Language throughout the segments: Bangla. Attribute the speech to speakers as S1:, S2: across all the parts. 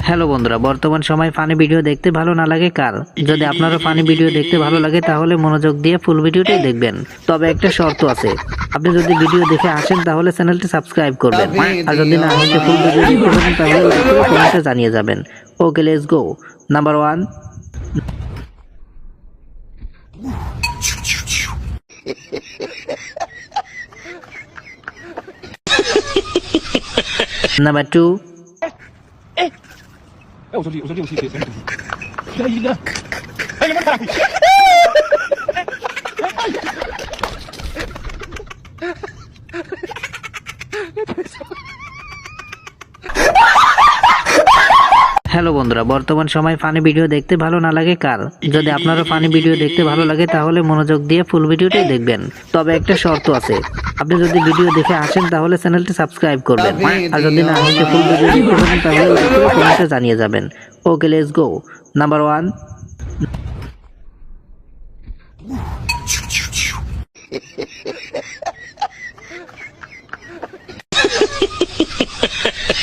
S1: হ্যালো বন্ধুরা, বর্তমান সময়ে ফানি ভিডিও দেখতে ভালো না লাগে কার? যদি আপনারও ফানি ভিডিও দেখতে ভালো লাগে তাহলে মনোযোগ দিয়ে ফুল ভিডিওটাই দেখবেন। তবে একটা শর্ত আছে, আপনি যদি ভিডিও দেখে আসেন তাহলে চ্যানেলটি সাবস্ক্রাইব করবেন, আর যদি না হেসে ফুল ভিডিও দেখতে পারেন তাহলে লাইক করে কমেন্টে জানিয়ে যাবেন। ওকে, লেটস গো। নাম্বার 1, নাম্বার 2,
S2: 哎，我说六七岁，真的，可以的。哎，你们看，হ্যালো
S1: বন্ধুরা, বর্তমান সময়ে ফানি ভিডিও দেখতে ভালো না লাগে কার? যদি আপনারও ফানি ভিডিও দেখতে ভালো লাগে তাহলে মনোযোগ দিয়ে ফুল ভিডিওটাই দেখবেন। তবে একটা শর্ত আছে, আপনি যদি ভিডিও দেখে আসেন তাহলে চ্যানেলটি সাবস্ক্রাইব করবেন, আর যদি না হেসে ফুল ভিডিও দেখতে পারেন তাহলে লাইক করে কমেন্টে জানিয়ে যাবেন। ওকে, লেটস গো। Number 1,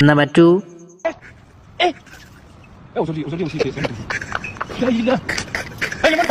S1: number 2,
S2: 哎，我说六七岁，真的，可以的。哎，你们看。